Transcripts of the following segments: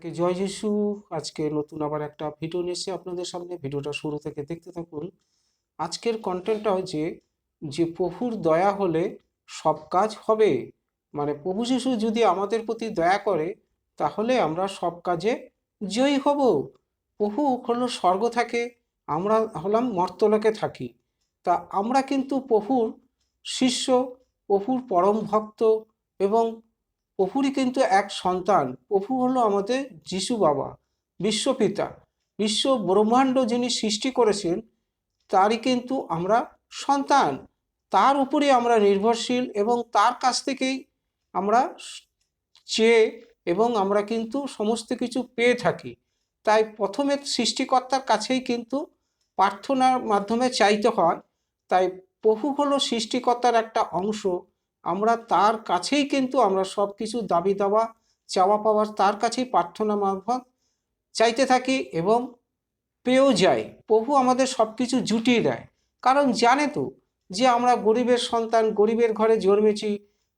সবাইকে জয় যিশু। আজকে নতুন আবার একটা ভিডিও নিয়ে এসেছি আপনাদের সামনে। ভিডিওটা শুরু থেকে দেখতে থাকুন। আজকের কন্টেন্টটা হচ্ছে যে প্রভুর দয়া হলে সব কাজ হবে। মানে প্রভু যিশু যদি আমাদের প্রতি দয়া করে তাহলে আমরা সব কাজে জয়ী হব। প্রভু হলো স্বর্গ থাকে, আমরা হলাম মর্তলোকে থাকি। তা আমরা কিন্তু প্রভুর শিষ্য, প্রভুর পরম ভক্ত এবং প্রভুরই কিন্তু এক সন্তান। প্রভু হলো আমাদের যিশু বাবা, বিশ্বপিতা। বিশ্ব ব্রহ্মাণ্ড যিনি সৃষ্টি করেছেন তারই কিন্তু আমরা সন্তান। তার উপরে আমরা নির্ভরশীল এবং তার কাছ থেকেই আমরা চেয়ে এবং আমরা কিন্তু সমস্ত কিছু পেয়ে থাকি। তাই প্রথমে সৃষ্টিকর্তার কাছেই কিন্তু প্রার্থনার মাধ্যমে চাইতে হয়। তাই প্রভু হলো সৃষ্টিকর্তার একটা অংশ। আমরা তার কাছেই কিন্তু আমরা সব কিছু দাবি দাওয়া চাওয়া পাওয়ার তার কাছেই প্রার্থনা মারফত চাইতে থাকি এবং পেয়েও যাই। প্রভু আমাদের সব কিছু জুটিয়ে দেয়, কারণ জানে তো যে আমরা গরিবের সন্তান, গরিবের ঘরে জন্মেছি।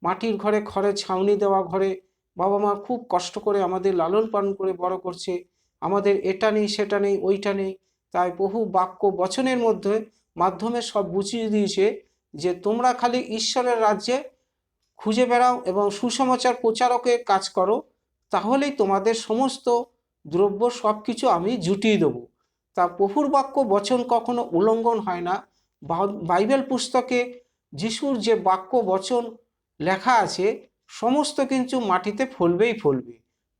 মাটির ঘরে, খড়ের ছাউনি দেওয়া ঘরে বাবা মা খুব কষ্ট করে আমাদের লালন পালন করে বড় করছে। আমাদের এটা নেই, সেটা নেই, ওইটা নেই। তাই প্রভু বাক্য বচনের মাধ্যমে সব বুঝিয়ে দিয়েছে যে তোমরা খালি ঈশ্বরের রাজ্যে খুঁজে বেড়াও এবং সুসমাচার প্রচারকের কাজ করো, তাহলেই তোমাদের সমস্ত দ্রব্য সব কিছু আমি জুটিয়ে দেবো। তা প্রভুর বাক্য বচন কখনো উল্লঙ্ঘন হয় না। বাইবেল পুস্তকে যিশুর যে বাক্য বচন লেখা আছে সমস্ত কিন্তু মাটিতে ফলবেই ফলবে।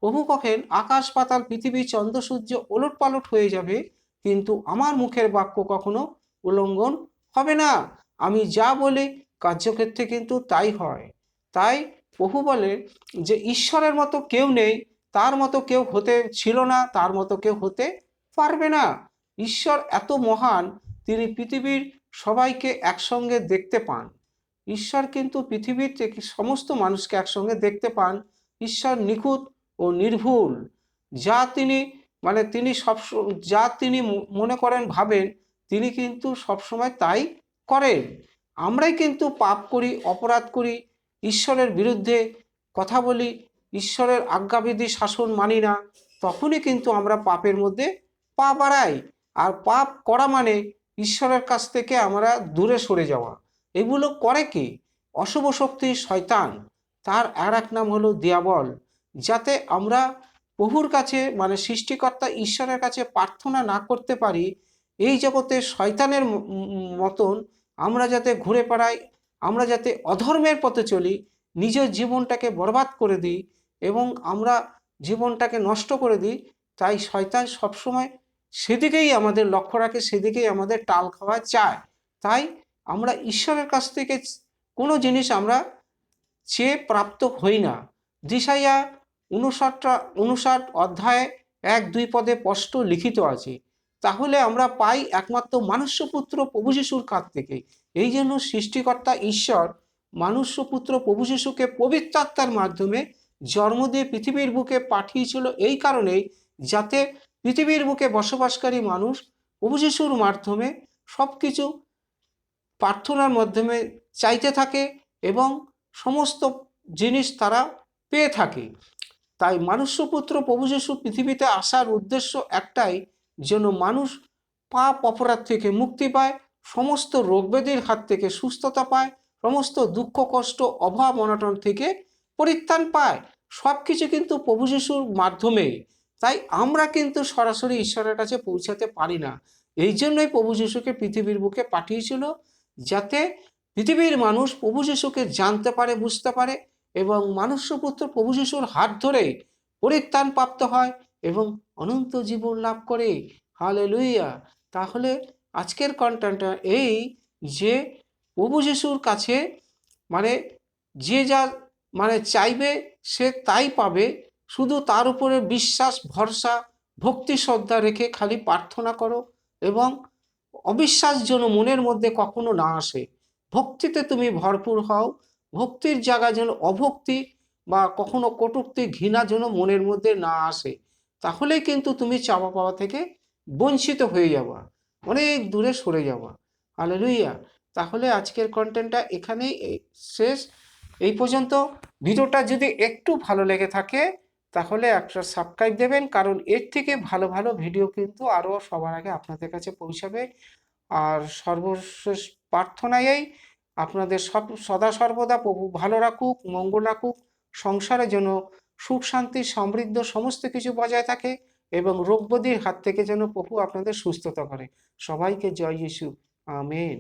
প্রভু কহেন আকাশ পাতাল পৃথিবী চন্দ্র সূর্য ওলট পালট হয়ে যাবে, কিন্তু আমার মুখের বাক্য কখনো উল্লঙ্ঘন হবে না। আমি যা বলি কার্যক্ষেত্রে কিন্তু তাই হয়। তাই প্রভু বলে যে ঈশ্বরের মতো কেউ নেই, তার মতো কেউ হতে ছিল না, তার মতো কেউ হতে পারবে না। ঈশ্বর এত মহান, তিনি পৃথিবীর সবাইকে একসঙ্গে দেখতে পান। ঈশ্বর কিন্তু পৃথিবীর থেকে সমস্ত মানুষকে একসঙ্গে দেখতে পান। ঈশ্বর নিখুঁত ও নির্ভুল। যা তিনি তিনি যা তিনি মনে করেন, ভাবেন, তিনি কিন্তু সবসময় তাই করেন। আমরাই কিন্তু পাপ করি, অপরাধ করি, ঈশ্বরের বিরুদ্ধে কথা বলি, ঈশ্বরের আজ্ঞাবিধি শাসন মানি না। তখনই কিন্তু আমরা পাপের মধ্যে পা বাড়াই। আর পাপ করা মানে ঈশ্বরের কাছ থেকে আমরা দূরে সরে যাওয়া। এগুলো করে কি? অশুভ শক্তি শয়তান, তার আর এক নাম হলো দিয়াবল। যাতে আমরা প্রভুর কাছে সৃষ্টিকর্তা ঈশ্বরের কাছে প্রার্থনা না করতে পারি, এই জগতে শয়তানের মতন আমরা যাতে ঘুরে বেড়াই, আমরা যাতে অধর্মের পথে চলি, নিজের জীবনটাকে বরবাদ করে দিই এবং আমরা জীবনটাকে নষ্ট করে দিই। তাই শয়তান সবসময় সেদিকেই আমাদের লক্ষ্য রাখে, সেদিকেই আমাদের টাল খাওয়া চায়। তাই আমরা ঈশ্বরের কাছ থেকে কোনো জিনিস আমরা চেয়ে প্রাপ্ত হই না। দিশাইয়া 59 অধ্যায়ে 1-2 পদে স্পষ্ট লিখিত আছে। তাহলে আমরা পাই একমাত্র মানুষ্যপুত্র প্রভু যিশুর কাছ থেকে। এই জন্য সৃষ্টিকর্তা ঈশ্বর মানুষ্যপুত্র প্রভু যিশুকে পবিত্র আত্মার মাধ্যমে জন্ম দিয়ে পৃথিবীর বুকে পাঠিয়েছিল, এই কারণেই যাতে পৃথিবীর বুকে বসবাসকারী মানুষ প্রভু যিশুর মাধ্যমে সব কিছু প্রার্থনার মাধ্যমে চাইতে থাকে এবং সমস্ত জিনিস তারা পেয়ে থাকে। তাই মানুষ্যপুত্র প্রভু যিশু পৃথিবীতে আসার উদ্দেশ্য একটাই, যেন মানুষ পাপ অপরাধ থেকে মুক্তি পায়, সমস্ত রোগব্যাধির হাত থেকে সুস্থতা পায়, সমস্ত দুঃখ কষ্ট অভাব অনটন থেকে পরিত্রাণ পায়। সব কিছু কিন্তু প্রভু যিশুর মাধ্যমে। তাই আমরা কিন্তু সরাসরি ঈশ্বরের কাছে পৌঁছাতে পারি না। এই জন্যই প্রভু যিশুকে পৃথিবীর বুকে পাঠিয়েছিল, যাতে পৃথিবীর মানুষ প্রভু যিশুকে জানতে পারে, বুঝতে পারে এবং মানুষ্যপুত্র প্রভু যিশুর হাত ধরে পরিত্রাণ প্রাপ্ত হয় এবং অনন্ত জীবন লাভ করে। হালেলুয়া। তাহলে আজকের কন্টেন্টটা এই যে প্রভু যিশুর কাছে যে যা চাইবে সে তাই পাবে। শুধু তার উপরে বিশ্বাস, ভরসা, ভক্তি শ্রদ্ধা রেখে খালি প্রার্থনা করো এবং অবিশ্বাস যেন মনের মধ্যে কখনো না আসে। ভক্তিতে তুমি ভরপুর হও। ভক্তির জায়গায় যেন অভক্তি বা কখনো কটূক্তি, ঘৃণা যেন মনের মধ্যে না আসে। তাহলেই কিন্তু তুমি চাওয়া পাওয়া থেকে বঞ্চিত হয়ে যাবা, অনেক দূরে সরে যাবা। হালেলুয়া। তাহলে আজকের কন্টেন্টটা এখানেই শেষ। এই পর্যন্ত ভিডিওটা যদি একটু ভালো লেগে থাকে তাহলে একটা সাবস্ক্রাইব দেবেন, কারণ এর থেকে ভালো ভালো ভিডিও কিন্তু আরও সবার আগে আপনাদের কাছে পৌঁছাবে। আর সর্বশেষ প্রার্থনাই আপনাদের সদা সর্বদা প্রভু ভালো রাখুক, মঙ্গল রাখুক, সংসারে যেন সুখ শান্তি সমৃদ্ধ সমস্ত কিছু বজায় থাকে এবং রোগ ব্যাধির হাত থেকে যেন প্রভু আপনাদের সুস্থতা করে। সবাইকে জয় যিশু। আমেন।